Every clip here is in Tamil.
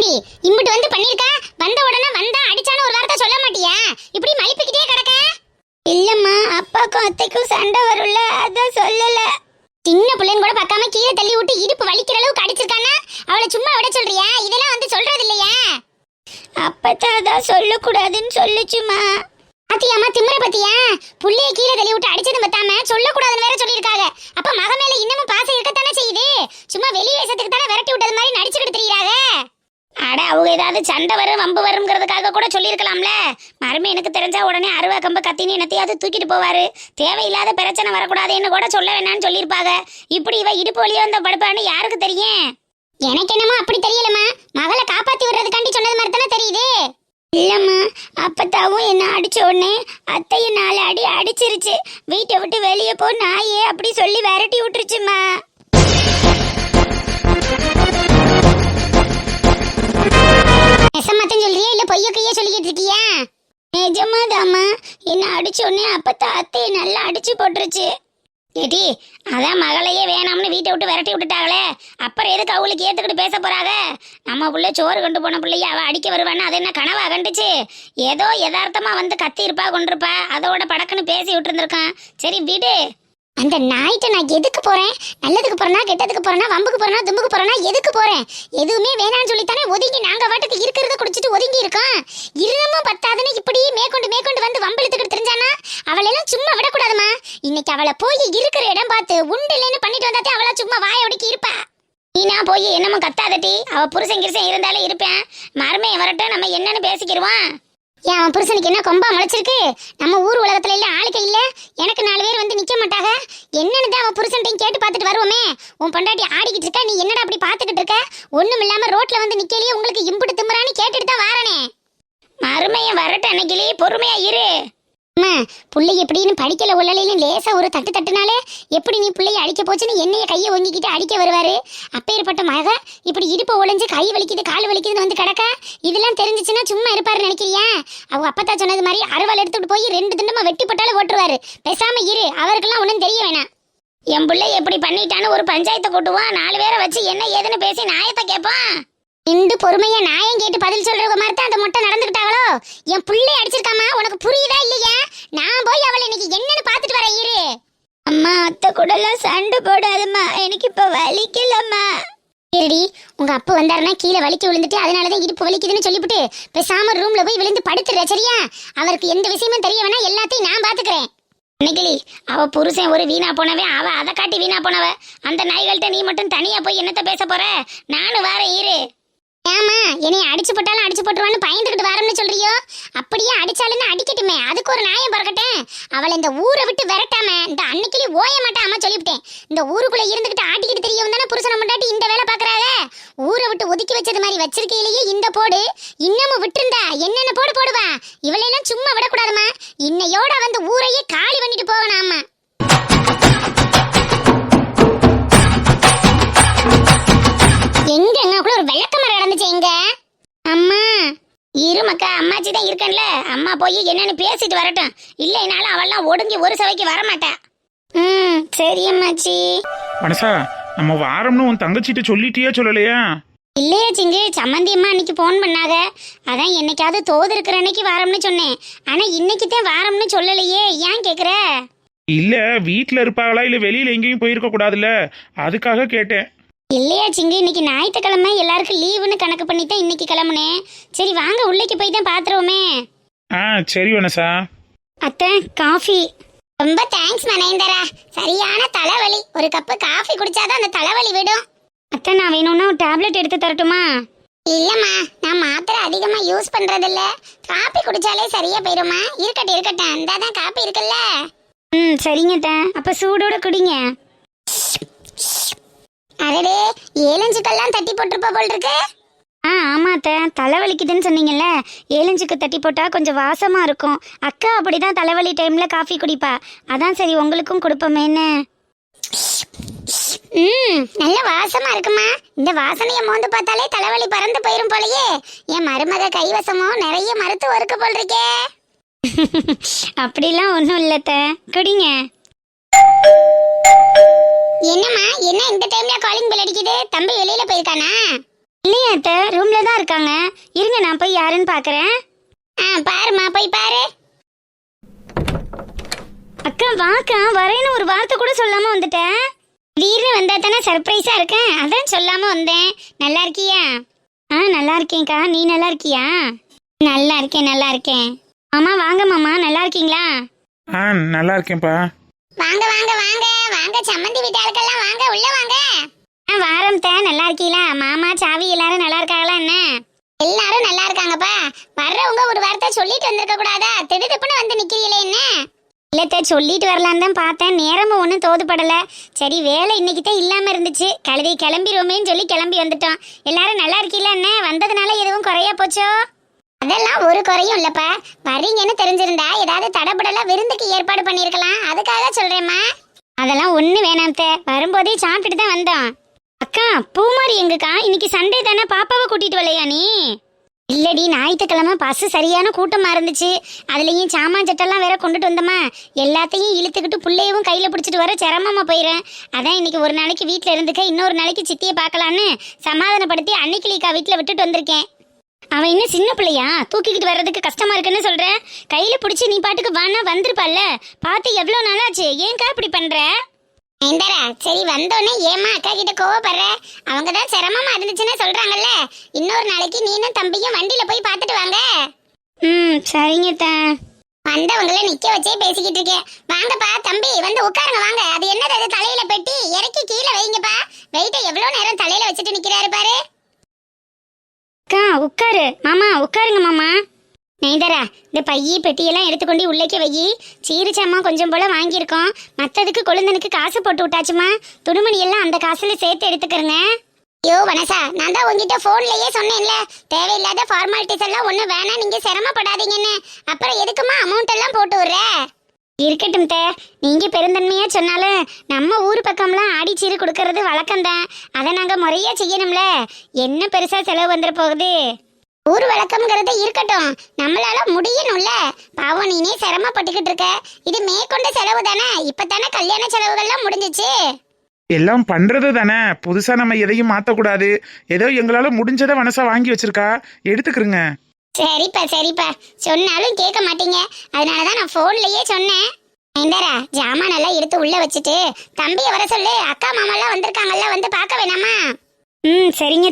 ஏண்டி இம்பிட்டு வந்து பண்ணிருக்க? வந்த உடனே வந்தா அடிச்சான ஒரு வார்த்தை சொல்ல மாட்டியா? இப்படி மலிப்பிக்கிட்டே கிடக்க? இல்லம்மா, அப்பாக்கும் அத்தைக்கும் சண்டை வரும்ல, அதான் சொல்லல. சின்ன பிள்ளைன்னு கூட பார்க்காம கீழே தள்ளி விட்டு இடுப்பு வலிக்கிற அளவுக்கு அடிச்சிருக்கானா? அவளை சும்மா விட சொல்றியா? இதெல்லாம் வந்து சொல்றது இல்லையா? அப்பதான் அதான் சொல்லக்கூடாதுன்னு சொல்லுச்சுமா. பாத்தியாமா திமிர பத்தியா? புள்ளைய கீழே தள்ளி விட்டு அடிச்சது பத்தாம சொல்லக்கூடாதுன்னு வேற சொல்லியிருக்காங்க. அப்ப மக மேல இன்னமும் பாசம் இருக்கத்தானே செய்யுது. சும்மா வெளி வேஷத்துக்கு தானே விரட்டி விட்டது மாதிரி நடிச்சுக்கிட்டு தெரியுறாங்க. அட அவங்க ஏதாவது சண்டை வரும் வம்பு வருங்கிறதுக்காக கூட சொல்லியிருக்கலாம்ல. மருமை எனக்கு தெரிஞ்சா உடனே அருவா கம்பு கத்தின்னு என்னத்தையாவது தூக்கிட்டு போவாரு. தேவையில்லாத பிரச்சனை வரக்கூடாதுன்னு கூட சொல்ல வேணான்னு சொல்லியிருப்பாங்க. இப்படி இவ இடுப்பு வழியோ இந்த படுப்பான்னு யாருக்கு தெரியும்? எனக்கு என்னமோ அப்படி தெரியலம்மா. மகளை காப்பாத்தி விடுறதுக்காண்டி சொன்னது மாதிரி தானே தெரியுது. இல்லம்மா, அப்பத்தாவும் என்ன அடிச்ச உடனே அத்தையும் 4 அடி அடிச்சிருச்சு. வீட்டை விட்டு வெளியே போ நாயே அப்படி சொல்லி விரட்டி விட்டுருச்சுமா. நெசமாத்தான் சொல்றியா இல்ல பொய்ய கைய சொல்லிக்கிட்டு இருக்கியா? நிஜமாதாம்மா, என்ன அடிச்ச உடனே அப்பத்தா அத்தையை நல்லா அடிச்சு போட்டுருச்சு. ஏடி, அதான் மகளையே வேணாம்னு வீட்டை விட்டு விரட்டி விட்டுட்டாங்களே, அப்புறம் எதுக்கு அவளுக்கு ஏத்துக்கிட்டு பேச போறாங்க? நம்ம புள்ள சோறு கொண்டு போன பிள்ளைய அவ அடிக்க வருவான்னு அது என்ன கனவா கண்டுச்சு? ஏதோ யதார்த்தமா வந்து கத்தி இருப்பா கொண்டிருப்பா, அதோட படக்குன்னு பேசி விட்டு இருந்திருக்கான். சரி விடு. அந்த நாய்ட்ட நான் எதுக்கு போறேன்? நல்லதுக்கு போறேனா, கெட்டதுக்கு போறேனா, வம்புக்கு போறேனா, தும்புக்கு போறேனா, எதுக்கு போறேன்? எதுவுமே வேணான்னு சொல்லித்தானே ஒதுங்கி நாங்க வாட்டுக்கு இருக்கிறத குடிச்சிட்டு ஒதுங்கி இருக்கோம். இருமும் பத்தாதுன்னு இப்படி மேற்கொண்டு வந்து வம்பிழுத்துக்கிட்டு தெரிஞ்சானா அவளெல்லாம் சும்மா விடக்கூடாதுமா. இன்னைக்கு அவளை போய் இருக்கிற இடம் பார்த்து உண்டு இல்லைன்னு பண்ணிட்டு வந்தாத்தே அவளா சும்மா வாய ஒடுக்கி இருப்பா. நீனா போய் என்னமோ கத்தாதட்டி. அவ புருஷன் கிருஷன் இருந்தாலே இருப்பேன். மருமையை வரட்டும், நம்ம என்னன்னு பேசிக்கிடுவான். ஏன் அவன் புருஷனுக்கு என்ன கொம்பா முளைச்சிருக்கு? நம்ம ஊர் உலகத்துல இல்ல ஆளுக்க இல்ல, எனக்கு 4 பேர் வந்து நிக்க மாட்டாங்க. என்னன்னு அவன் புருஷன்ட்டையும் கேட்டு பார்த்துட்டு வருவோமே. உன் பொண்டாட்டி ஆடிக்கிட்டு இருக்க, நீ என்னடா அப்படி பார்த்துக்கிட்டு இருக்க? ஒண்ணும் இல்லாம ரோட்ல வந்து நிக்கலையே, உங்களுக்கு இம்புட்டு திமுறான்னு கேட்டுட்டு தான் வாரனே. மருமையை வரட்டும், அன்னைக்கிலே பொறுமையா இரு. அம்மா, புள்ளை எப்படின்னு படிக்கல உள்ளலையில லேசா ஒரு தட்டு தட்டுனாலே எப்படி நீ பிள்ளைய அடிக்க போச்சுன்னு என்னைய கையை ஒங்கிக்கிட்டு அடிக்க வருவாரு. அப்பேற்பட்ட மக இப்படி இடுப்பு ஒளிஞ்சு கை வலிக்குது கால் வலிக்குதுன்னு வந்து கிடக்க. இதெல்லாம் தெரிஞ்சிச்சுன்னா சும்மா இருப்பாரு நினைக்கிறியா? அவங்க அப்பத்தா சொன்னது மாதிரி அருவாள் எடுத்துட்டு போய் 2 துண்டமா வெட்டி போட்டாலும் ஓட்டுருவாரு. பேசாம இரு, அவருக்கெல்லாம் ஒன்றும் தெரிய வேணாம். என் பிள்ளை எப்படி பண்ணிட்டான்னு ஒரு பஞ்சாயத்தை கூட்டுவான். 4 பேரை வச்சு என்ன ஏதுன்னு பேசி நியாயத்தை கேட்பான். நின்று பொறுமையா நியாயம் கேட்டு பதில் சொல்ற மாதிரி தான் அந்த மொட்டை நடந்துக்கிட்டாங்களோ. என் பிள்ளை அடிச்சிருக்காமா, உனக்கு புரியுதா இல்லையா? நான் போய் அவளை இன்னைக்கு என்னன்னு பாத்துட்டு வரேன் இரு. அம்மா, அத்தை கூட எல்லாம் சண்டை போடாதம்மா, எனக்கு இப்ப வலிக்கலம்மா. சரிடி, உங்க அப்பா வந்தாருன்னா கீழே வலிக்க விழுந்துட்டு அதனாலதான் இடுப்பு வலிக்குதுன்னு சொல்லிவிட்டு பேசாம ரூம்ல போய் விழுந்து படுத்துற. சரியா? அவருக்கு எந்த விஷயமும் தெரிய வேணா, எல்லாத்தையும் நான் பாத்துக்கிறேன். அன்னைக்கிளி, அவ புருஷன் ஒரு வீணா போனவே, அவ அதை காட்டி வீணா போனவ. அந்த நாய்கள்கிட்ட நீ மட்டும் தனியா போய் என்னத்த பேச போற? நானும் வாரேன் இரு. ஏமா, என்னை அடிச்சு போட்டாலும் அடிச்சு போட்டுருவான்னு பயந்துக்கிட்டு வரம்னு சொல்றியோ? அப்படியே அடிச்சாலுன்னு அடிக்கட்டுமே, அதுக்கு ஒரு நியாயம் பிறக்கட்டேன். அவளை இந்த ஊரை விட்டு விரட்டாம இந்த அன்னைக்கிளி ஓய மாட்டாம சொல்லிவிட்டேன். இந்த ஊருக்குள்ள இருந்துகிட்டு ஆட்டிக்கிட்டு தெரியவும் தானே புருஷனை முண்டாட்டி இந்த வேலை பாக்குறாங்க. ஊரை விட்டு ஒதுக்கி வச்சது மாதிரி வச்சிருக்கையிலேயே இந்த போடு. இன்னமும் விட்டுருந்தா என்னென்ன போடு போடுவா. இவளையெல்லாம் சும்மா விடக்கூடாதுமா. இன்னையோட வந்து ஊரையே காலி பண்ணிட்டு போகணாமா. எங்க எங்களுக்குள்ள ஒரு விளக்கமரம் நடந்துச்சு எங்க? அம்மா இருமக்கா, அம்மாச்சி தான் இருக்கேன்ல, அம்மா போய் என்னன்னு பேசிட்டு வரட்டும். இல்லைனாலும் அவெல்லாம் ஒடுங்கி ஒரு சபைக்கு வரமாட்டா. சரி அம்மாச்சி. மனசா, நம்ம வாரம்னு உன் தங்கச்சிட்ட சொல்லிட்டியா சொல்லலையா? இல்லையா சிங்கு, சம்மந்தி அம்மா அன்னைக்கு போன் பண்ணாங்க. அதான் என்னைக்காவது தோது இருக்கிற அன்னைக்கு வாரம்னு சொன்னேன். ஆனா இன்னைக்கு தான் வாரம்னு சொல்லலையே, ஏன் கேக்குற? இல்ல வீட்டுல இருப்பாங்களா இல்ல வெளியில எங்கேயும் போயிருக்க கூடாதுல்ல, அதுக்காக கேட்டேன். இல்லையா சிங்கு, இன்னைக்கு ஞாயிற்றுக்கிழமை எல்லாருக்கும் லீவுன்னு கணக்கு பண்ணி தான் இன்னைக்கு கிளம்புனேன். சரி வாங்க உள்ளேக்கு போய் தான் பாத்துருவோமே. சரி வனசா. அத்தை காஃபி. ரொம்ப தேங்க்ஸ் மனேந்தரா. சரியான தலைவலி, ஒரு கப்பு காஃபி குடிச்சாதான் அந்த தலைவலி விடும். அத்தை, நான் வேணும்னா ஒரு டேப்லெட் எடுத்து தரட்டுமா? இல்லம்மா, நான் மாத்திரை அதிகமா யூஸ் பண்றது இல்ல. காஃபி குடிச்சாலே சரியா போயிருமா? இருக்கட்டும், இந்தாதான் காஃபி இருக்குல்ல. சரிங்க அத்தை, அப்ப சூடோட குடிங்க. அடடே, 7 தட்டி போட்டுருப்பா போல் இருக்கு. ஆமா அத்தை, தலைவலிக்குதுன்னு சொன்னீங்கல்ல, 7 தட்டி போட்டா கொஞ்சம் வாசமா இருக்கும். அக்கா அப்படிதான் தலைவலி டைம்ல காஃபி குடிப்பா. அதான் சரி உங்களுக்கும் கொடுப்போமேன்னு. நல்ல வாசமா இருக்குமா. இந்த வாசனையை மோந்து பார்த்தாலே தலைவலி பறந்து போயிரும் போலயே. என் மருமக கைவசமோ நிறைய மருத்துவம் இருக்கு போல் இருக்கே. அப்படிலாம் ஒன்றும் இல்லத்த, குடிங்க. என்னம்மா, என்ன இந்த டைம்ல காலிங் பெல் அடிக்குது? தம்பி வெளியில போயிருக்கானா? இல்லையா அத்தை, ரூம்ல தான் இருக்காங்க. இருங்க நான் போய் யாருன்னு பாக்குறேன். பாருமா, போய் பாரு. அக்கா வாக்கா, வரேன்னு ஒரு வார்த்தை கூட சொல்லாம வந்துட்டேன். திடீர்னு வந்தா தானே சர்ப்ரைஸா இருக்கேன், அதான் சொல்லாம வந்தேன். நல்லா இருக்கியா? நல்லா இருக்கேன்க்கா, நீ நல்லா இருக்கியா? நல்லா இருக்கேன், நல்லா இருக்கேன். மாமா வாங்க மாமா, நல்லா இருக்கீங்களா? நல்லா இருக்கேன்ப்பா. வாங்க வாங்க வாங்க வாங்க, சம்மந்தி வீட்டாளுக்கெல்லாம் வாங்க, உள்ள வாங்க. வாரம் தான். நல்லா இருக்கீங்களா? மாமா சாவி எல்லாரும் நல்லா இருக்காங்களா? என்ன எல்லாரும் நல்லா இருக்காங்கப்பா. வர்றவங்க ஒரு வார்த்தை சொல்லிட்டு வந்திருக்க கூடாதா? திடுதுப்புன்னு வந்து நிக்கிறீங்களே என்ன? இல்லத்த, சொல்லிட்டு வரலான்னு தான் பார்த்தேன். நேரமும் ஒன்றும் தோதுப்படலை. சரி, வேலை இன்னைக்கு தான் இல்லாமல் இருந்துச்சு. கழுதை கிளம்பிடுவோமேன்னு சொல்லி கிளம்பி வந்துட்டோம். எல்லாரும் நல்லா இருக்கீங்களா? என்ன வந்ததுனால எதுவும் குறையா போச்சோ? அதெல்லாம் ஒரு குறையும் இல்லப்பா. வரீங்கன்னு தெரிஞ்சிருந்தா ஏதாவது தடபடலா விருந்துக்கு ஏற்பாடு பண்ணிருக்கலாம். அதுக்காக சொல்றேம்மா. அதெல்லாம் ஒண்ணு வேணாம்த்த, வரும்போதே சாப்பிட்டுட்டு தான் வந்தோம். அக்கா பூமாரி எங்கக்கா? இன்னைக்கு சண்டே தானே, பாப்பாவை கூட்டிட்டு வரலையா நீ? இல்லடி, ஞாயிற்றுக்கிழமை பஸ் சரியான கூட்டமா இருந்துச்சு. அதுலயும் சாமான் சட்டெல்லாம் வேற கொண்டுட்டு வந்தோமா, எல்லாத்தையும் இழுத்துக்கிட்டு புள்ளையவும் கையில பிடிச்சிட்டு வர சிரமமா போயிடுறேன். அதான் இன்னைக்கு ஒரு நாளைக்கு வீட்டுல இருந்துக்க, இன்னொரு நாளைக்கு சித்தியை பார்க்கலான்னு சமாதானப்படுத்தி அன்னைக்கிளிக்கா வீட்டுல விட்டுட்டு வந்திருக்கேன். அவன் இன்னும் சின்ன பிள்ளையா, தூக்கிக்கிட்டு வர்றதுக்கு கஷ்டமா இருக்குன்னு சொல்றேன். கையில பிடிச்சி நீ பாட்டுக்கு வானா வந்திருப்பால. பார்த்து எவ்வளவு நாளாச்சு, ஏன்க்கா இப்படி பண்ற? சரி, வந்தோடனே ஏமா அக்கா கிட்ட கோவப்படுற? அவங்க தான் சிரமமா இருந்துச்சுன்னு சொல்றாங்கல்ல. இன்னொரு நாளைக்கு நீனும் தம்பியும் வண்டியில போய் பார்த்துட்டு வாங்க. சரிங்க. வந்தவங்கள நிக்க வச்சே பேசிக்கிட்டு இருக்கேன். வாங்கப்பா தம்பி, வந்து உட்காருங்க வாங்க. அது என்னது, அது தலையில பெட்டி, இறக்கி கீழே வைங்கப்பா. வெயிட்ட எவ்வளவு நேரம் தலையில வச்சுட்டு நிக்கிறாரு பாரு. அக்கா உட்காரு. மாமா உட்காருங்க மாமா. நெய்தரா, இந்த பையி பெட்டியெல்லாம் எடுத்துக்கொண்டு உள்ளேக்கு வை. சீரிச்சாமா கொஞ்சம் போல வாங்கியிருக்கோம். மற்றதுக்கு கொழுந்தனுக்கு காசு போட்டு விட்டாச்சுமா. துணிமணி எல்லாம் அந்த காசுல சேர்த்து எடுத்துக்கிறேங்க. ஐயோ வனசா, நான் தான் உங்ககிட்ட போன்லயே சொன்னேன்ல, தேவையில்லாத ஃபார்மாலிட்டிஸ் எல்லாம் ஒன்றும் வேணாம், நீங்க சிரமப்படாதீங்கன்னு. அப்புறம் எதுக்குமா அமௌண்ட் எல்லாம் போட்டு விடுற? இருக்கட்டும் தே, நீங்க பெருந்தன்மையா சொன்னாலும் நம்ம ஊர் பக்கம்லாம் ஆடிச்சீரு கொடுக்கறது வழக்கம்தான். அதை நாங்க முறையா செய்யணும்ல. என்ன பெருசா செலவு வந்துட போகுது? ஊர் வழக்கம்ங்கிறது இருக்கட்டும், நம்மளால முடியணும்ல. பாவம், நீனே சிரமப்பட்டுக்கிட்டு இருக்க. இது மேற்கொண்ட செலவு தானே. இப்பதானே கல்யாண செலவுகள்லாம் முடிஞ்சிச்சு. எல்லாம் பண்றது தானே, புதுசா நம்ம எதையும் மாத்தக்கூடாது. ஏதோ எங்களால முடிஞ்சதை மனசா வாங்கி வச்சிருக்கா, எடுத்துக்கிறங்க. சரிப்பா சரிப்பா, சொன்னாலும் கேட்க மாட்டீங்க. அதனாலதான் நான் போன்லயே சொன்னேன். இந்தரா, ஜாமான் எல்லாம் எடுத்து உள்ள வச்சுட்டு தம்பியை வர சொல்லு. அக்கா மாமா எல்லாம் வந்திருக்காங்கல்ல, வந்து பார்க்க வேணாமா? சரிங்க.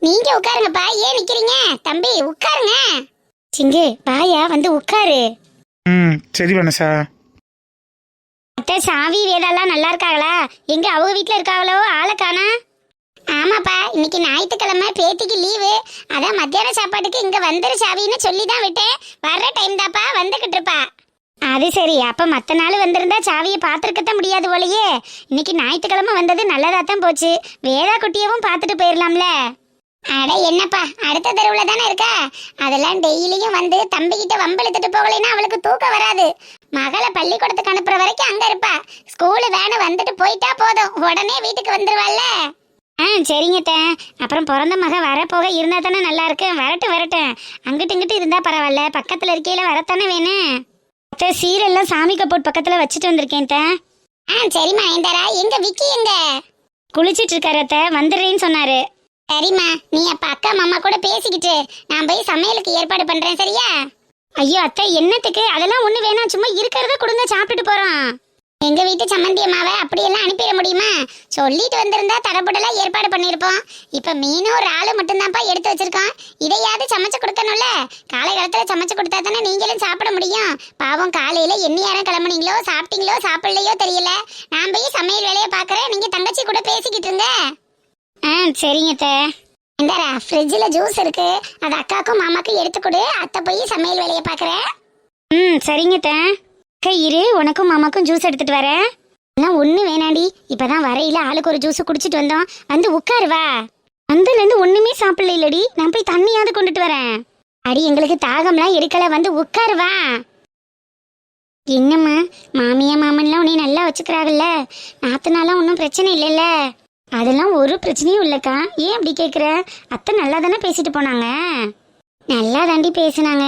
நீங்க உட்காருங்கப்பா, ஏன் நிக்கிறீங்க? தம்பி உட்காருங்க. சிங்கு பாயா, வந்து உட்காரு. சரி வனசா. அத்தை, சாவி வேதாலாம் நல்லா இருக்காங்களா? எங்க அவங்க வீட்டுல இருக்காங்களோ? ஆளை காணா. ஆமாப்பா, இன்னைக்கு ஞாயிற்றுக்கிழமை, பேத்திக்கு லீவு. அதான் மத்தியான சாப்பாட்டுக்கு இங்க வந்துரு சாவின்னு சொல்லி தான் விட்டேன். வர்ற டைம் தாப்பா, வந்துகிட்டு இருப்பா. அது சரி, அப்ப மத்த நாள் வந்திருந்தா சாவியை பாத்துருக்கத்தான் முடியாது போலயே. இன்னைக்கு ஞாயிற்றுக்கிழமை வந்தது நல்லதாத்தான் போச்சு. வேதா குட்டியவும் பார்த்துட்டு போயிடலாம்ல. அட என்னப்பா, அடுத்த தெருவுல தானே இருக்கா. அதெல்லாம் டெய்லியும் வந்து தம்பிக்கிட்ட வம்பெழுத்துட்டு போகலைன்னா அவளுக்கு தூக்கம் வராது. மகளை பள்ளிக்கூடத்துக்கு அனுப்புற வரைக்கும் அங்க இருப்பா. ஸ்கூலு வேனை வந்துட்டு போயிட்டா போதும், உடனே வீட்டுக்கு வந்துருவாள்ல. சரிங்க. அப்புறம் பிறந்த மக வரப்போக இருந்தா தானே நல்லா இருக்கு. வரட்டும், அங்கிட்டு இங்கிட்டு இருந்தா பரவாயில்ல, பக்கத்துல இருக்கையில வரத்தானே வேணும். சீரெல்லாம் சாமி கப்போட் பக்கத்துல வச்சுட்டு வந்திருக்கேன். சரிம்மா. இந்தரா, எங்க விக்கி எங்க? குளிச்சிட்டு இருக்காரு, வந்துடுறேன்னு சொன்னாரு. சரிம்மா, நீ அப்ப அக்கா மாமா கூட பேசிக்கிட்டு நான் போய் சமையலுக்கு ஏற்பாடு பண்றேன், சரியா? ஐயோ அத்தை, என்னத்துக்கு? அதெல்லாம் ஒண்ணு வேணாம், சும்மா இருக்கிறத கொடுங்க, சாப்பிட்டுட்டு போறோம். எங்க வீட்டு சம்மந்தி அம்மாவை அப்படியெல்லாம் அனுப்பிட முடியுமா? சொல்லிட்டு வந்திருந்தா தரப்படலாம் ஏற்பாடு பண்ணிருப்போம். இப்ப மீனும் ஒரு ஆளு மட்டும்தான்ப்பா எடுத்து வச்சிருக்கோம். இதையாவது சமைச்சு கொடுக்கணும்ல. காலை காலத்துல சமைச்சு கொடுத்தா தானே நீங்களும் சாப்பிட முடியும். பாவம், காலையில என்ன நேரம் கிளம்புனீங்களோ, சாப்பிட்டீங்களோ சாப்பிடலையோ தெரியல. நான் போய் சமையல் வேலையை பாக்குறேன், நீங்க தங்கச்சி கூட பேசிக்கிட்டு இருங்க. சரிங்க. இந்தாரா, ஃப்ரிட்ஜில் ஜூஸ் இருக்கு, அது அக்காக்கும் மாமாக்கும் எடுத்து கொடு. அத்தை போய் சமையல் வேலையை பார்க்குறேன். சரிங்க. அக்கா இரு, உனக்கும் மாமாக்கும் ஜூஸ் எடுத்துட்டு வரேன். எல்லாம் ஒன்று வேணாண்டி, இப்போதான் வரையில ஆளுக்கு ஒரு ஜூஸ் குடிச்சிட்டு வந்தோம். வந்து உட்காருவா. அந்தலேருந்து ஒன்றுமே சாப்பிடல இல்லடி, நான் போய் தண்ணியாவது கொண்டுட்டு வரேன். அடி, எங்களுக்கு தாகம்லாம் எடுக்கல, வந்து உட்காருவா. என்னம்மா, மாமியா மாமன்லாம் உன்னை நல்லா வச்சுக்கிறாங்கல்ல? நாத்தனாலாம் ஒன்றும் பிரச்சனை இல்லைல்ல? அதெல்லாம் ஒரு பிரச்சனையும் இல்லைக்கா. ஏன் அப்படி கேட்குற? அத்தை நல்லா தானே பேசிட்டு போனாங்க. நல்லா தாண்டி பேசினாங்க.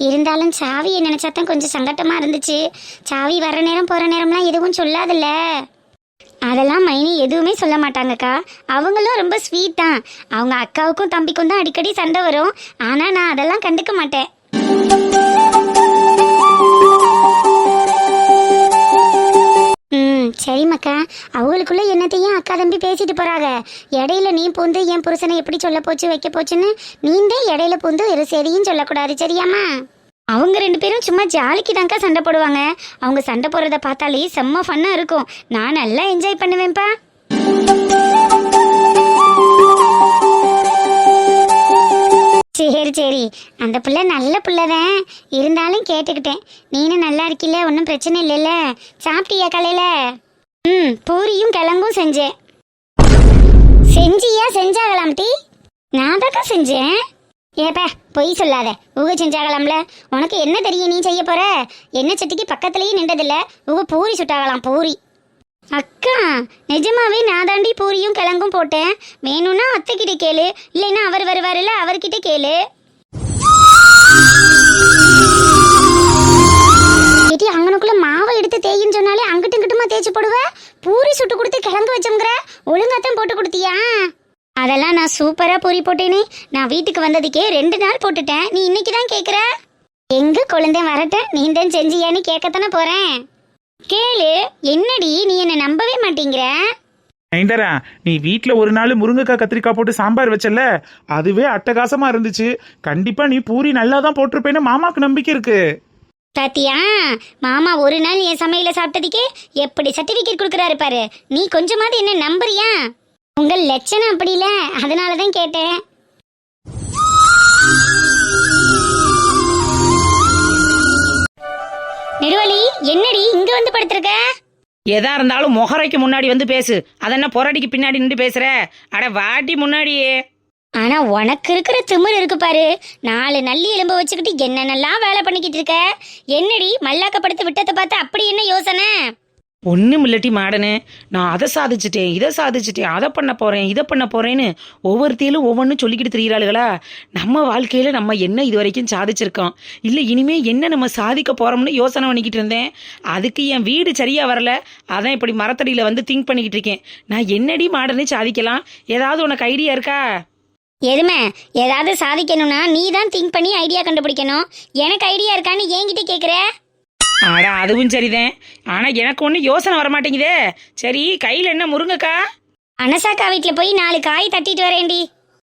இருந்தாலும் சாவியை நினச்சாதான் கொஞ்சம் சங்கட்டமாக இருந்துச்சு. சாவி வர நேரம் போகிற நேரம்லாம் எதுவும் சொல்லாதில்ல. அதெல்லாம் மைனி எதுவுமே சொல்ல மாட்டாங்கக்கா. அவங்களும் ரொம்ப ஸ்வீட் தான். அவங்க அக்காவுக்கும் தம்பிக்கும் தான் அடிக்கடி சண்டை வரும். ஆனா நான் அதெல்லாம் கண்டுக்க மாட்டேன். சரிம்மாக்கா. அவங்களுக்குள்ள என்னத்தையும் அக்கா தம்பி பேசிட்டு போறாங்க. இடையில நீ பூந்து என் புருஷனை எப்படி சொல்ல போச்சு வைக்க போச்சுன்னு நீந்தே இடையில பூந்து ஒரு சரியும் சொல்லக்கூடாது, சரியாம்மா? அவங்க 2 பேரும் சும்மா ஜாலிக்கு தான்க்கா சண்டை போடுவாங்க. அவங்க சண்டை போடுறத பார்த்தாலே செம்ம ஃபன்னா இருக்கும். நான் நல்லா என்ஜாய் பண்ணுவேன்ப்பா. சரி சரி, அந்த பிள்ளை நல்ல பிள்ளைதான். இருந்தாலும் கேட்டுக்கிட்டேன். நீனும் நல்லா இருக்கில்ல, ஒன்றும் பிரச்சனை இல்லைல்ல? சாப்பிட்டியா காலையில? பூரியும் கிழங்கும் செஞ்சேன். செஞ்சியா? செஞ்சாகலாம் டீ. நான் தாக்கா செஞ்சேன். ஏப்பா பொய் சொல்லாத. செஞ்சாகலாம்ல. உனக்கு என்ன தெரியும் நீ செய்ய போற? எண்ணெய் சட்டிக்கு பக்கத்துலயே நின்றதில்ல. பூரி சுட்டாகலாம், பூரி. அக்கா நிஜமாவே நான் தாண்டி பூரியும் கிழங்கும் போட்டேன். வேணும்னா அத்தைக்கிட்ட கேளு, இல்லைன்னா அவர் வருவாருல்ல அவர்கிட்ட கேளு. கேட்டி அங்கனுக்குள்ள மாவை எடுத்து தேயின்னு சொன்னாலே அங்கிட்டும் இங்கிட்டுமா தேய்ச்சி போடுவ. பூரி சுட்டு கொடுத்து கிழங்கு வச்சோங்கிற ஒழுங்காத்தான் போட்டு கொடுத்தியா? அதெல்லாம் நான் சூப்பரா பூரி போட்டேனே. நான் வீட்டுக்கு வந்ததுக்கே 2 நாள் போட்டுட்டேன். நீ இன்னைக்கு தான் கேட்குற? எங்க குழந்தை வரட்டும், நீ தான் செஞ்சியான்னு கேட்கத்தானே போறேன். கேளு. என்னடி நீ என்ன நம்பவே மாட்டேங்கிற? நைந்தரா, நீ வீட்ல ஒரு நாள் முருங்கைக்காய் கத்திரிக்காய் போட்டு சாம்பார் வச்சல, அதுவே அட்டகாசமா இருந்துச்சு. கண்டிப்பா நீ பூரி நல்லா தான் போட்டிருப்பேன்னு மாமாக்கு நம்பிக்கை இருக்கு. பாத்தியா, மாமா ஒரு நாள் என் சமையல சாப்பிட்டதுக்கே எப்படி சர்டிபிகேட் கொடுக்குறாரு பாரு. நீ கொஞ்சமாவது என்ன நம்புறியா? உங்கள் லட்சணம் அப்படி இல்ல, அதனாலதான் கேட்டேன். நெடுவலி, என்னடி இங்க வந்து படுத்திருக்க? எதா இருந்தாலும் முகரைக்கு முன்னாடி வந்து பேசு. அதென்ன பொறடிக்கு பின்னாடி நின்று பேசுற? அட வாட்டி முன்னாடியே. ஆனா உனக்கு இருக்கிற திமிரு இருக்கு பாரு. 4 நல்லி எலும்பு வச்சுக்கிட்டு என்னென்னலாம் வேலை பண்ணிக்கிட்டு இருக்க. என்னடி மல்லாக்கப்படுத்து விட்டத்தை பார்த்து அப்படி என்ன யோசனை? ஒன்றும் இல்லாட்டி மாடனு, நான் அதை சாதிச்சிட்டேன், இதை சாதிச்சிட்டேன், அதை பண்ண போறேன், இதை பண்ண போறேன்னு ஒவ்வொருத்தையிலும் ஒவ்வொன்றும் சொல்லிக்கிட்டு திரியிறாளுகளா. நம்ம வாழ்க்கையில நம்ம என்ன இது வரைக்கும் சாதிச்சிருக்கோம், இல்லை இனிமே என்ன நம்ம சாதிக்க போறோம்னு யோசனை பண்ணிக்கிட்டு இருந்தேன். அதுக்கு என் வீடு சரியா வரல, அதான் இப்படி மரத்தடியில வந்து திங்க் பண்ணிக்கிட்டு இருக்கேன். நான் என்னடி மாடனு சாதிக்கலாம்? ஏதாவது உனக்கு ஐடியா இருக்கா? எதுமே ஏதாவது சாதிக்கணும்னா நீ தான் திங்க் பண்ணி ஐடியா கண்டுபிடிக்கணும். எனக்கு ஐடியா இருக்கான்னு என்கிட்ட கேட்குற? ஆடா அதுவும் சரிதான். ஆனா எனக்கு ஒன்றும் யோசனை வரமாட்டேங்குதே. சரி, கையில் என்ன முருங்கக்கா? அனசாக்கா வீட்டில் போய் 4 காய் தட்டிட்டு வரேன்டி.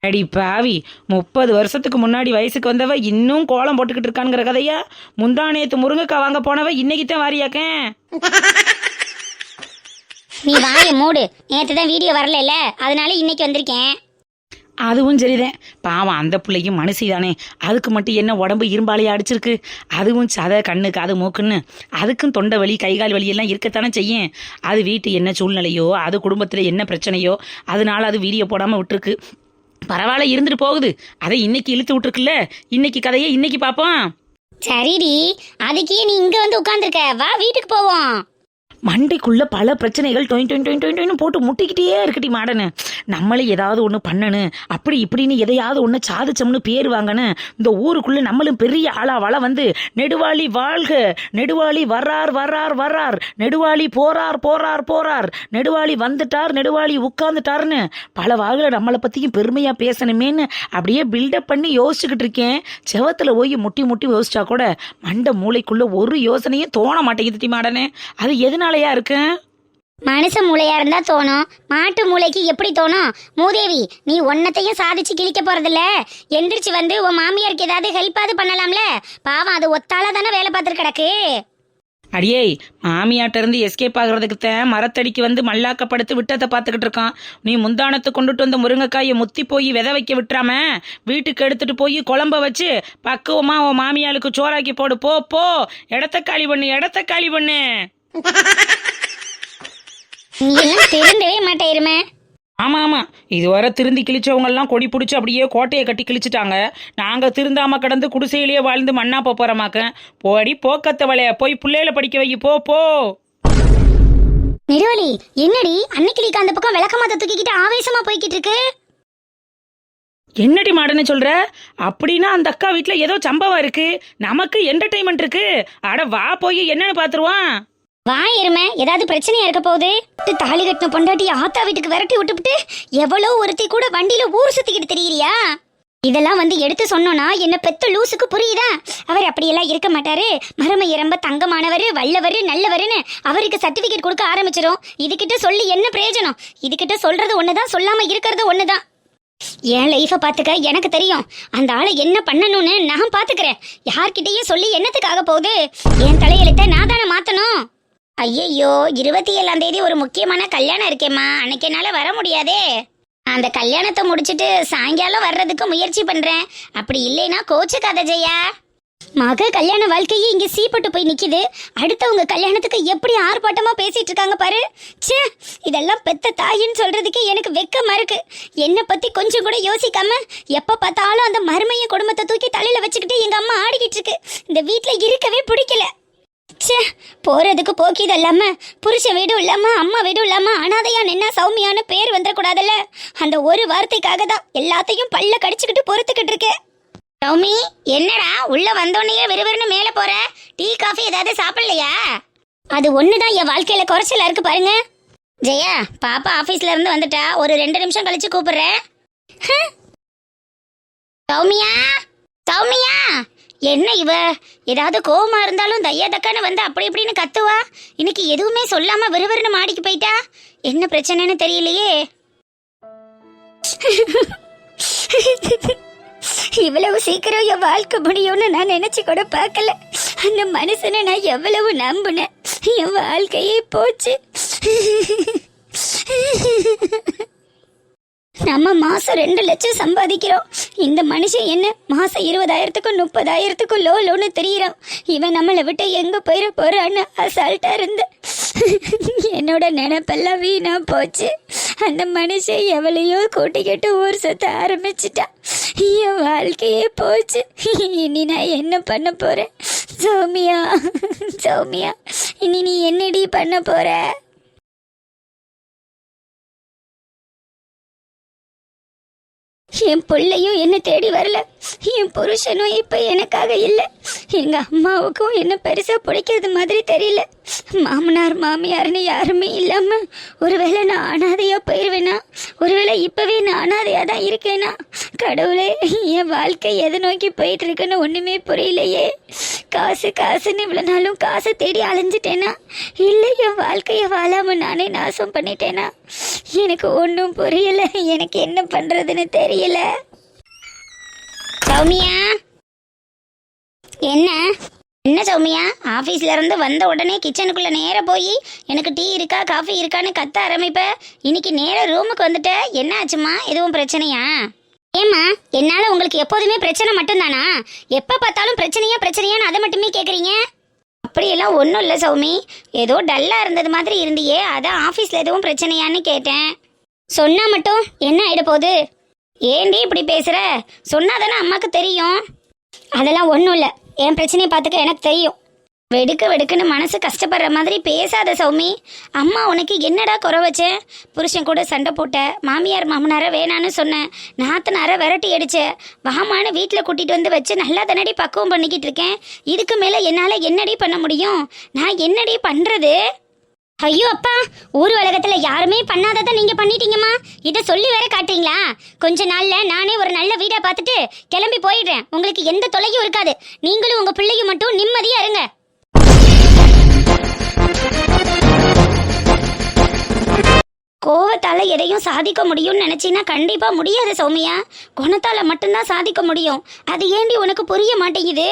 அடி பாவி, 30 வருஷத்துக்கு முன்னாடி வயசுக்கு வந்தவ இன்னும் கோலம் போட்டுக்கிட்டு இருக்காங்கிற கதையா? முந்தானேத்து முருங்கக்கா வாங்க போனவ இன்னைக்கு தான் வாரியாக்கேன். நீ வாய மூடு. நேற்று தான் வீடியோ வரல, அதனால இன்னைக்கு வந்திருக்கேன். அதுவும் சரிதான். பாவம் அந்த பிள்ளைக்கும் மனசு தானே. அதுக்கு மட்டும் என்ன உடம்பு இரும்பாலையா அடிச்சிருக்கு? அதுவும் சதை கண்ணு காது மூக்குன்னு அதுக்கும் தொண்டை வலி கைகால் வலி எல்லாம் இருக்கத்தானே செய்யும். அது வீட்டு என்ன சூழ்நிலையோ, அது குடும்பத்தில் என்ன பிரச்சனையோ, அதனால அது வீடியோ போடாமல் விட்டுருக்கு. பரவாயில்ல, இருந்துட்டு போகுது. அதை இன்னைக்கு இழுத்து விட்டுருக்குல்ல, இன்னைக்கு கதையை இன்னைக்கு பார்ப்போம். சரிடி, அதுக்கே நீ இங்க வந்து உட்கார்ந்துருக்க. வா வீட்டுக்கு போவோம். மண்டைக்குள்ள பல பிரச்சனைகள் டொயின் போட்டு முட்டிக்கிட்டே இருக்கட்டி மாடனு. நம்மளே ஏதாவது ஒன்று பண்ணணும், அப்படி இப்படின்னு எதையாவது ஒன்று சாதிச்சோம்னு பேர் வாங்கணும். இந்த ஊருக்குள்ள நம்மளும் பெரிய ஆளா வள வந்து நெடுவாளி வாழ்க, நெடுவாளி வர்றார் வர்றார் வர்றார், நெடுவாளி போறார் போறார் போறார், நெடுவாளி வந்துட்டார், நெடுவாளி உட்கார்ந்துட்டாருன்னு பல வாகல நம்மளை பத்தியும் பெருமையா பேசணுமேன்னு அப்படியே பில்டப் பண்ணி யோசிச்சுக்கிட்டு இருக்கேன். செவத்துல போய் முட்டி முட்டி யோசிச்சா கூட மண்டை மூளைக்குள்ள ஒரு யோசனையும் தோண மாட்டேங்குது மாடனே. அது எதனாலயா இருக்கு? மனுஷ மூளையா இருந்தா தோணும், மாட்டு மூளைக்கு எப்படி தோணும்? மூதேவி, நீ ஒன்னத்தையும் சாதிச்சு கிழிக்க போறதில்ல. எந்திரிச்சு வந்து உன் மாமியாருக்கு ஏதாவது ஹெல்ப்பாவது பண்ணலாம்ல. பாவம், அது ஒத்தால தானே வேலை பார்த்துட்டு கிடக்கு. அடியே, மாமியாட்ட இருந்து எஸ்கேப் ஆகுறதுக்கு தான் மரத்தடிக்கு வந்து மல்லாக்கப்படுத்து விட்டத்தை பார்த்துக்கிட்டு இருக்கான். நீ முந்தானத்தை கொண்டுட்டு வந்த முருங்கைக்காயை முத்தி போய் விதை வைக்க விட்டுறாம வீட்டுக்கு எடுத்துட்டு போய் குழம்ப வச்சு பக்குவமா உன் மாமியாளுக்கு சோறாக்கி போடு. போ போ, இடத்த காலி பண்ணு, இடத்த காலி பண்ணு. நீ எல்லாம் திருந்தவே மாட்டேருமே. ஆமா ஆமா, இதுவரை திருந்தி கிழிச்சவங்க எல்லாம் கொடி பிடிச்சி அப்படியே கோட்டையை கட்டி கிழிச்சிட்டாங்க. நாங்க திருந்தாம கடந்து குடிசையிலேயே வாழ்ந்து மண்ணா போறமாக்க. போடி போக்கத்தவளைய, போய் பிள்ளையில படிக்க வை. போ போ. நெடுவலி, என்னடி அன்னைக்கு அந்த பக்கம் விளக்கமாத்த தூக்கிக்கிட்டு ஆவேசமா போய்கிட்டு இருக்கு? என்னடி மாடன்னு சொல்ற? அப்படின்னா அந்த அக்கா வீட்டுல ஏதோ சம்பவம் இருக்கு, நமக்கு என்டர்டைன்மெண்ட் இருக்கு. அட வா, போய் என்னன்னு பாத்துருவான். வா எருமை, ஏதாவது பிரச்சனையா இருக்க போகுது. தாலி கட்டின பொண்டாட்டி ஆத்தா வீட்டுக்கு விரட்டி விட்டுவிட்டு எவ்வளோ ஒருத்தி கூட வண்டியில ஊர் சுத்திக்கிட்டு தெரியுறியா? இதெல்லாம் வந்து எடுத்து சொன்னோன்னா என்ன பெத்த லூசுக்கு புரியுதா? அவர் அப்படியெல்லாம் இருக்க மாட்டாரு. மருமைய ரொம்ப தங்கமானவர், வல்லவர், நல்லவருன்னு அவருக்கு சர்டிபிகேட் கொடுக்க ஆரம்பிச்சிரும். இதுகிட்ட சொல்லி என்ன பிரயோஜனம்? இதுகிட்ட சொல்றது ஒண்ணுதான், சொல்லாம இருக்கிறது ஒண்ணுதான். என் லைஃபை பார்த்துக்க எனக்கு தெரியும். அந்த ஆளை என்ன பண்ணணும்னு நான் பார்த்துக்கிறேன். யார்கிட்டயும் சொல்லி என்னத்துக்காக போகுது? என் தலையெழுத்த நான் தானே மாத்தணும். ஐயையோ, 27ஆம் தேதி ஒரு முக்கியமான கல்யாணம் இருக்கேம்மா. அன்னைக்கு என்னால வர முடியாதே. அந்த கல்யாணத்தை முடிச்சிட்டு சாயங்காலம் வர்றதுக்கு முயற்சி பண்றேன். அப்படி இல்லைன்னா கோச்சுக்காத ஜெயா. மக கல்யாண வாழ்க்கையே இங்க சீப்பட்டு போய் நிக்குது. அடுத்தவங்க கல்யாணத்துக்கு எப்படி ஆர்ப்பாட்டமா பேசிட்டு இருக்காங்க பாரு. ச்சே, இதெல்லாம் பெத்த தாயின்னு சொல்றதுக்கே எனக்கு வெக்கமா இருக்கு. என்ன பத்தி கொஞ்சம் கூட யோசிக்காம எப்ப பார்த்தாலும் அந்த மருமைய குடும்பத்தை தூக்கி தலையில வச்சுக்கிட்டு எங்க அம்மா ஆடிக்கிட்டு இருக்கு. இந்த வீட்டுல இருக்கவே பிடிக்கல. ச்சே, போறதுக்கு போக்கிது இல்லாம புருஷன் வீடும் இல்லாம அம்மா வீடும் இல்லாம அனாதையா நின்னா சௌமியான பேர் வந்துடக்கூடாதுல்ல. அந்த ஒரு வார்த்தைக்காக தான் எல்லாத்தையும் பல்ல கடிச்சுக்கிட்டு பொறுத்துக்கிட்டு இருக்கேன். சௌமி, என்னடா உள்ள வந்தோடனே விறுவிறுன்னு மேல போற? டீ காஃபி ஏதாவது சாப்பிடலையா? அது ஒண்ணுதான் என் வாழ்க்கையில குறைச்சலா இருக்கு பாருங்க. ஜெயா, பாப்பா ஆபீஸ்ல இருந்து வந்துட்டா. ஒரு 2 நிமிஷம் கழிச்சு கூப்பிடுறேன். சௌமியா, சௌமியா, என்ன இவ ஏதாவது கோவமா இருந்தாலும் தையா தக்கான்னு வந்து அப்படி இப்படின்னு கத்துவா. இன்னைக்கு எதுவுமே சொல்லாம விறுவிறுன்னு மாடிக்கு போயிட்டா. என்ன பிரச்சனைன்னு தெரியலையே. இவ்வளவு சீக்கிரம் என் வாழ்க்கை முடியும்னு நான் நினைச்சு கூட பார்க்கல. அந்த மனுஷனை நான் எவ்வளவு நம்பினேன். என் வாழ்க்கையே போச்சு. நம்ம மாசம் 2 லட்சம் சம்பாதிக்கிறோம். இந்த மனுஷன் என்ன மாசம் 20,000க்கும் 30,000க்கும் லோன்னு தெரியுறான். இவன் நம்மளை விட்டு எங்க போயிட போறான்னு அசால்ட்டா இருந்த என்னோட நினைப்பெல்லாம் வீணா போச்சு. அந்த மனுஷன் எவளையோ கூட்டிக்கிட்டு ஊர் சுத்த ஆரம்பிச்சிட்டான். என் வாழ்க்கையே போச்சு. இனி நான் என்ன பண்ண போறேன்? சௌமியா, சௌமியா, இனி நீ என்னடி பண்ண போற? என் பிள்ளையும் என்ன தேடி வரல. என் புருஷனும் இப்ப எனக்காக இல்லை. எங்க அம்மாவுக்கும் என்ன பெருசா பிடிக்கிறது மாதிரி தெரியல. மாமனார் மாமியார்னு யாருமே இல்லாம ஒருவேளை நான் அனாதையா போயிருவேனா? ஒருவேளை இப்பவே நான் அனாதையா தான் இருக்கேனா? கடவுளே, என் வாழ்க்கை எதை நோக்கி போயிட்டு இருக்குன்னு ஒண்ணுமே புரியலையே. காசு காசுன்னு இவ்வளவு நாளும் காசை தேடி அலைஞ்சிட்டேனா, இல்லை என் வாழ்க்கைய வாழாம நானே நாசம் பண்ணிட்டேனா? எனக்கு ஒன்றும் புரியல. எனக்கு என்ன பண்றதுன்னு தெரியல. சௌமியா, என்ன என்ன சௌமியா, ஆபீஸ்ல இருந்து வந்த உடனே கிச்சனுக்குள்ள நேர போய் எனக்கு டீ இருக்கா காஃபி இருக்கான்னு கத்த ஆரம்பிப்ப. இன்னைக்கு நேர ரூமுக்கு வந்துட்ட. என்ன ஆச்சுமா? எதுவும் பிரச்சனையா? ஏம்மா, என்னால உங்களுக்கு எப்போதுமே பிரச்சனை மட்டும்தானா? எப்ப பார்த்தாலும் பிரச்சனையா பிரச்சனையான்னு அதை மட்டுமே கேக்குறீங்க. அப்படியெல்லாம் ஒன்றும் இல்லை சௌமி. ஏதோ டல்லா இருந்தது மாதிரி இருந்தியே, அதான் ஆபீஸ்ல எதுவும் பிரச்சனையான்னு கேட்டேன். சொன்னா மட்டும் என்ன ஆயிட போகுது? ஏண்டி இப்படி பேசுற? சொன்னாதானே அம்மாக்கு தெரியும். அதெல்லாம் ஒன்றும் இல்லை, என் பிரச்சனையை பார்த்துக்க எனக்கு தெரியும். வெடுக்கு வெடுக்குன்னு மனசு கஷ்டப்படுற மாதிரி பேசாத சௌமி. அம்மா உனக்கு என்னடா குறை வச்சேன்? புருஷன் கூட சண்டை போட்ட, மாமியார் மாமனார வேணான்னு சொன்னேன், நாத்தனார விரட்டி அடிச்ச, வாமான்னு வீட்டில் கூட்டிட்டு வந்து வச்சு நல்லா தானடி பக்குவம் பண்ணிக்கிட்டு இருக்கேன். இதுக்கு மேலே என்னால் என்னடி பண்ண முடியும்? நான் என்னடி பண்ணுறது? ஐயோ அப்பா, ஊர் உலகத்துல யாருமே பண்ணாததை நீங்க பண்ணிட்டீங்கம்மா. இதை சொல்லி வேற காட்டுறீங்களா? கொஞ்ச நாள்ல நானே ஒரு நல்ல வீடா பார்த்துட்டு கிளம்பி போயிடுறேன். உங்களுக்கு எந்த தொலையும் இருக்காது. நீங்களும் உங்க பிள்ளையும் மட்டும் நிம்மதியா இருங்க. கோவத்தால எதையும் சாதிக்க முடியும்னு நினைச்சீங்கன்னா கண்டிப்பா முடியாது சௌமியா. குணத்தால மட்டும்தான் சாதிக்க முடியும். அது ஏண்டி உனக்கு புரிய மாட்டேங்குது?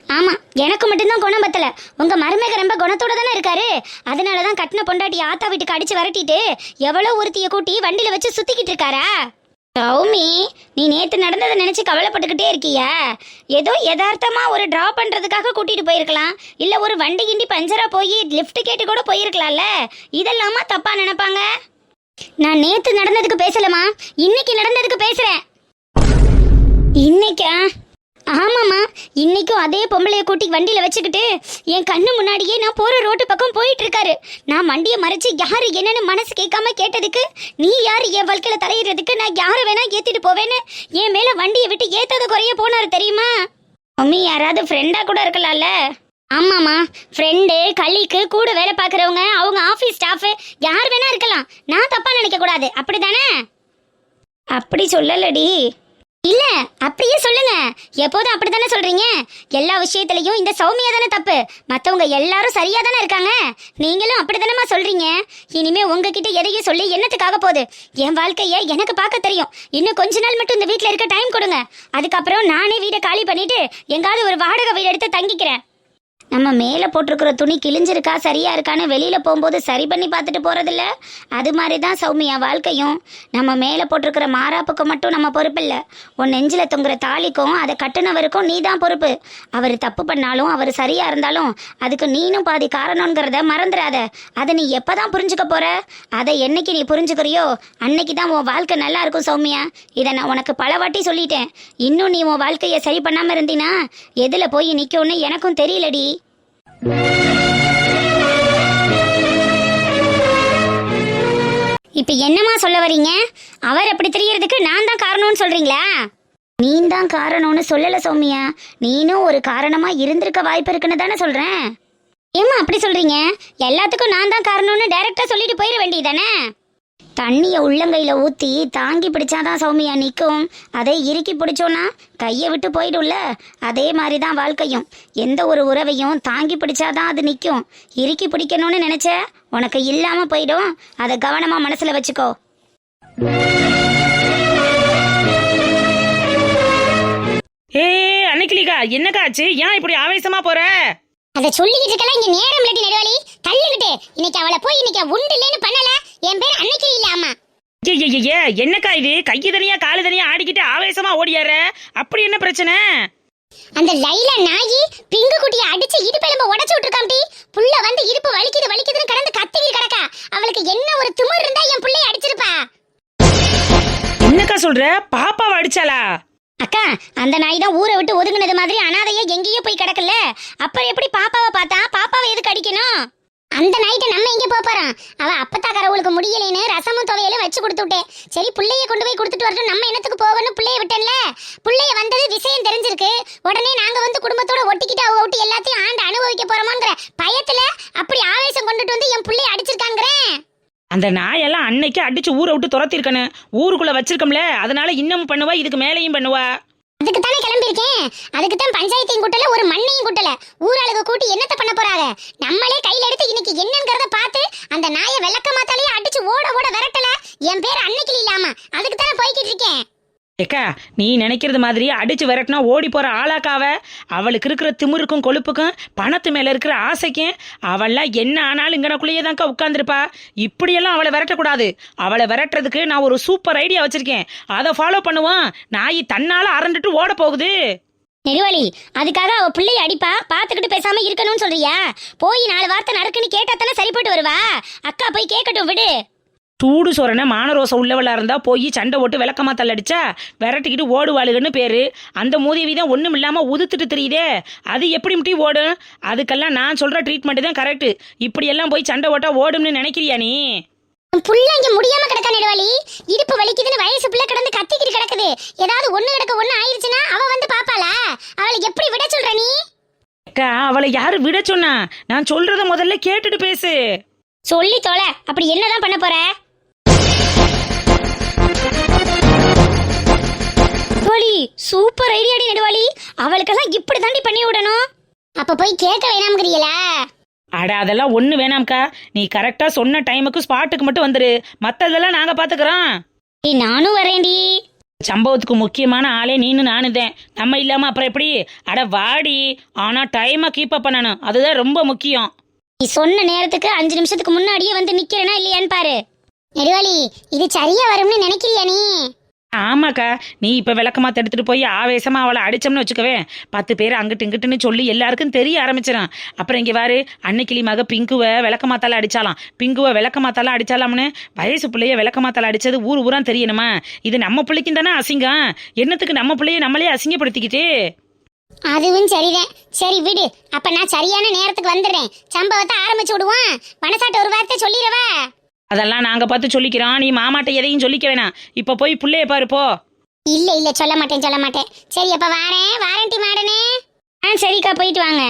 ஆமா, எனக்கு மட்டும்தான் குணம் பத்தல. உங்க மருமக ரொம்ப குணத்தோட தானே இருக்காரு. அதனாலதான் கட்டின பொண்டாட்டி ஆத்தா வீட்டுக்கு அடிச்சு வரட்டிட்டு எவ்வளவு ஒருத்திய கூட்டி வண்டியில வச்சு சுத்திக்கிட்டு இருக்காரா? சௌமி, நீ நேத்து நடந்ததை நினைச்சு கவலைப்பட்டுக்கிட்டே இருக்கியா? ஏதோ யதார்த்தமா ஒரு டிராப் பண்றதுக்காக கூட்டிட்டு போயிருக்கலாம். இல்ல ஒரு வண்டி கிண்டி பஞ்சரா போய் லிஃப்ட் கேட்டு கூட போயிருக்கலாம்ல. இதெல்லாமா தப்பா நினைப்பாங்க? நான் நேத்து நடந்ததுக்கு பேசலமா, இன்னைக்கு நடந்ததுக்கு பேசுறேன். இன்னைக்கா? ஆமாம்மா, இன்னைக்கும் அதே பொம்பளைய கூட்டி வண்டியில வச்சுக்கிட்டு என் கண்ணு முன்னாடியே நான் போற ரோட்டு பக்கம் போயிட்டு இருக்காரு. நான் வண்டியை மறைச்சு யாரு என்னன்னு மனசு கேட்காம கேட்டதுக்கு, நீ யாரு என் வாழ்க்கையில தலையிடுறதுக்கு? நான் யாரை வேணா ஏத்திட்டு போவேன்னு என் மேல வண்டியை விட்டு ஏத்தாத குறைய போனாரு தெரியுமா? மம்மி, யாராவது ஃப்ரெண்டா கூட இருக்கலாம்ல. ஆமாம்மா, ஃப்ரெண்டு கலீக்கு கூட வேலை பார்க்குறவங்க அவங்க ஆஃபீஸ் ஸ்டாஃபு யார் வேணா இருக்கலாம். நான் தப்பா நினைக்க கூடாது, அப்படிதானே? அப்படி சொல்லலடி. இல்ல, அப்படியே சொல்லுங்க. எப்போதும் அப்படித்தானே சொல்றீங்க. எல்லா விஷயத்திலையும் இந்த சௌமியா தானே தப்பு, மத்தவங்க எல்லாரும் சரியா தானே இருக்காங்க. நீங்களும் அப்படித்தானமா சொல்றீங்க. இனிமே உங்ககிட்ட எதையும் சொல்லி என்னத்துக்காக போகுது? என் வாழ்க்கைய எனக்கு பார்க்க தெரியும். இன்னும் கொஞ்ச நாள் மட்டும் இந்த வீட்ல இருக்க டைம் கொடுங்க. அதுக்கப்புறம் நானே வீடை காலி பண்ணிட்டு எங்காவது ஒரு வாடகை வீடு எடுத்து தங்கிக்கிறேன். நம்ம மேலே போட்டிருக்கிற துணி கிழிஞ்சிருக்கா சரியா இருக்கான்னு வெளியில் போகும்போது சரி பண்ணி பார்த்துட்டு போகிறதில்ல, அது மாதிரி தான் சௌமியா வாழ்க்கையும். நம்ம மேலே போட்டிருக்கிற மாறாப்புக்கு மட்டும் நம்ம பொறுப்பு இல்லை. உன் நெஞ்சில் தொங்குற தாலிக்கும் அதை கட்டுனவருக்கும் நீ தான் பொறுப்பு. அவர் தப்பு பண்ணாலும் அவர் சரியாக இருந்தாலும் அதுக்கு நீனும் பாதி காரணங்கிறத மறந்துடாத. அதை நீ எப்போ தான் புரிஞ்சுக்க போகிற? அதை என்னைக்கு நீ புரிஞ்சுக்கிறியோ அன்னைக்கு தான் உன் வாழ்க்கை நல்லா இருக்கும் சௌமியா. இதை நான் உனக்கு பல வாட்டி சொல்லிட்டேன். இன்னும் நீ உன் வாழ்க்கையை சரி பண்ணாமல் இருந்தீன்னா எதில் போய் நிற்கும்னு எனக்கும் தெரியலடி. இப்ப என்னமா சொல்ல வரீங்க? அவர் அப்படி தெரியறதுக்கு நான் தான் காரணம்னு சொல்றீங்களா? நீ தான் காரணம்னு சொல்லல சௌமியா, நீனும் ஒரு காரணமா இருந்திருக்க வாய்ப்பு இருக்குன்னு தானே சொல்றேன். ஏமா அப்படி சொல்றீங்க? எல்லாத்துக்கும் நான் தான் காரணம்னு டைரக்டா சொல்லிட்டு போயிட வேண்டியதானே? தண்ணியை உள்ளங்கையில ஊத்தி தாங்கி பிடிச்சாதான் சௌமியா நிற்கும். அதை இறுக்கி பிடிச்சோன்னா கையை விட்டு போயிடும்ல. அதே மாதிரி தான் வாழ்க்கையும். எந்த ஒரு உறவையும் தாங்கி பிடிச்சாதான் அது நிற்கும். இறுக்கி பிடிக்கணும்னு நினைச்ச உனக்கு இல்லாம போயிடும். அதை கவனமா மனசுல வச்சுக்கோ. ஏ அன்னைக்கிலிகா, என்னக்கா ஆச்சு? ஏன் இப்படி ஆவேசமா போற? அதை சொல்லிக்கிட்டு இருக்கலாம். இங்க நேரம் இல்லாட்டி நெடுவாளி தள்ளிக்கிட்டு இன்னைக்கு அவளை போய் இன்னைக்கு உண்டு இல்லைன்னு பண்ணல. என் பேர் அன்னைக்கு இல்லாமா. ஏ என்னக்கா இது? கையை தனியா காலு தனியா ஆடிக்கிட்டு ஆவேசமா ஓடியார. அப்படி என்ன பிரச்சனை? அந்த லைலா நாயி பிங்கு குட்டியை அடிச்சு இடுப்பெலும்ப உடைச்சு விட்டுருக்காம்டி. புள்ள வந்து இடுப்பு வலிக்குதுன்னு கடந்து கத்திக்கிட்டு கிடக்கா. அவளுக்கு என்ன ஒரு திமிர் இருந்தா என் புள்ளைய அடிச்சிருப்பா. என்னக்கா சொல்ற? பாப்பாவை அடிச்சாளா? அக்கா, அந்த நாய் தான் ஊரை விட்டு ஒதுங்குனது மாதிரி அனாதையா எங்கேயோ போய் கிடக்கல. அப்புறம் எப்படி பாப்பாவை பார்த்தா? பாப்பாவை எதுக்கு அடிக்கணும்? அந்த நாய்ட்ட நம்ம எங்க போறோம்? அவ அப்பத்தா கடவுளுக்கு முடியலைன்னு ரசமும் துவையிலும் வச்சு கொடுத்து விட்டேன். சரி புள்ளைய கொண்டு போய் கொடுத்துட்டு வரட்டும், நம்ம என்னத்துக்கு போகணும்? புள்ளைய விட்டேன்ல. புள்ளைய வந்தது விஷயம் தெரிஞ்சிருக்கு. உடனே நாங்க வந்து குடும்பத்தோட ஒட்டிக்கிட்டு அவ விட்டு எல்லாத்தையும் ஆண்டு அனுபவிக்க போறோமாங்கிற பயத்துல அப்படி ஆவேசம் கொண்டுட்டு வந்து என் புள்ளைய அடிச்சிருக்காங்கிறேன். அந்த நாயெல்லாம் அன்னைக்கு அடிச்சு ஊரை விட்டு துரத்திருக்கனு. ஊருக்குள்ள வச்சிருக்கோம்ல, அதனால இன்னமும் பண்ணுவா, இதுக்கு மேலையும் பண்ணுவா. அதுக்கு தானே கிளம்பியிருக்கேன். அதுக்கு தான் பஞ்சாயத்தையும் கூட்டல, ஒரு மண்ணையும் கூட்டல. ஊராளுக கூட்டி என்னத்த பண்ண போறாங்க? நம்மளே கையில எடுத்து இன்னைக்கு என்னங்கறத பார்த்து அந்த நாயை வெள்ளக்க மாத்தாலே அடிச்சு ஓட விரட்டல. என் பேர் அன்னைக்கு இல்லாம அதுக்கு தானே போய்கிட்டு இருக்கேன். ஏக்கா, நீ நினைக்கிறது மாதிரி அடிச்சு விரட்டினா ஓடி போற ஆளாக்காவ. அவளுக்கு இருக்கிற திமிருக்கும் கொழுப்புக்கும் பணத்து மேல இருக்கிற ஆசைக்கும் அவள்லாம் என்ன ஆனாலும் இங்கனக்குள்ளேயே தான்க்கா உட்காந்துருப்பா. இப்படியெல்லாம் அவளை விரட்டக்கூடாது. அவளை விரட்டுறதுக்கு நான் ஒரு சூப்பர் ஐடியா வச்சிருக்கேன். அதை ஃபாலோ பண்ணுவான். நாய் தன்னால அரண்டுட்டு ஓட போகுது. நெடுவழி, அதுக்காக அவ பிள்ளைய அடிப்பா பார்த்துக்கிட்டு பேசாம இருக்கணும்னு சொல்றியா? போய் 4 வார்த்தை நறுக்குன்னு கேட்டா தானே சரிப்பட்டு வருவா. அக்கா போய் கேட்கட்டும், விடு. சூடு சொரண மானரோசம் உள்ளவளா இருந்தா போய் சண்டை போட்டு விளக்கமா தள்ளடிச்சா விரட்டிக்கிட்டு ஓடுவாளுகன்னு பேரு. அந்த மூதேவி தான் ஒண்ணும் இல்லாம உதுத்துட்டு தெரியுதே, அது எப்படி முட்டி ஓடும்? அதுக்கெல்லாம் நான் சொல்ற ட்ரீட்மெண்ட் தான் கரெக்ட். இப்படி எல்லாம் போய் சண்டை ஓட்டா ஓடும்னு நினைக்கிறியா நீ? புள்ள இங்க முடியாம கிடக்க நெடுவாளி. இடுப்பு வலிக்குதுன்னு வயசு புள்ள கிடந்து கத்திக்கிட்டு கிடக்குது. ஏதாவது ஒண்ணு ஆயிருச்சுன்னா அவ வந்து பாப்பாளா? அவளை எப்படி விட சொல்ற நீ? அக்கா, அவளை யாரு விட சொன்னா? நான் சொல்றத முதல்ல கேட்டுட்டு பேசு. சொல்லி தொலை. அப்படி என்னதான் பண்ண போற? சூப்பர் ஐடியாடி நெடுவாளி. அவளுக்கெல்லாம் இப்படி தாண்டி பண்ணி விடணும். அப்ப போய் கேட்க வேணாம்ங்கறீங்களா? அட அதெல்லாம் ஒண்ணு வேணாம்க்கா. நீ கரெக்டா சொன்ன டைமுக்கு ஸ்பாட்டுக்கு மட்டும் வந்துரு. மத்ததெல்லாம் நாங்க பாத்துக்கிறோம். நானும் வரேன்டி. சம்பவத்துக்கு முக்கியமான ஆளே நீனு நானுதேன். நம்ம இல்லாம அப்புறம் எப்படி? அட வாடி. ஆனா டைமை கீப் அப் பண்ணணும், அதுதான் ரொம்ப முக்கியம். நீ சொன்ன நேரத்துக்கு 5 நிமிஷத்துக்கு முன்னாடியே வந்து நிக்கிறேனா இல்லையான்னு பாரு. நெடுவாளி, இது சரியா வரும்னு நினைக்கிறியா நீ? ஆமாக்கா, நீ இப்ப விளக்கமாத்த எடுத்துட்டு போய் ஆவேசமா அவளை அடிச்சோம்னு வச்சுக்கவே, 10 பேர் அங்கிட்டு இங்கிட்டுன்னு சொல்லி எல்லாருக்கும் தெரிய ஆரம்பிச்சிடும். அப்புறம் இங்க வாரு, அன்னைக்கிளி மக பிங்குவை விளக்கமாத்தால அடிச்சாலாம், பிங்குவை விளக்கமாத்தால அடிச்சாலாம்னு. வயசு பிள்ளைய விளக்கமாத்தால அடிச்சது ஊர் ஊரா தெரியணுமா? இது நம்ம பிள்ளைக்கும் தானே அசிங்கம். என்னத்துக்கு நம்ம பிள்ளைய நம்மளே அசிங்கப்படுத்திக்கிட்டு? அதுவும் சரிதான். சரி விடு. அப்ப நான் சரியான நேரத்துக்கு வந்துடுறேன். சம்பவத்தை ஆரம்பிச்சு விடுவான். மனசாட்ட ஒரு வார்த்தை சொல்லிடவா? அதெல்லாம் நாங்க பார்த்து சொல்லிக்கிறோம். நீ மாமாட்ட எதையும் சொல்லிக்க வேணாம். இப்ப போய் புள்ளைய பாரு போ. இல்ல சொல்ல மாட்டேன். சரி அப்ப வாரேன்டி மாடனே. சரிக்கா, போயிட்டு வாங்க.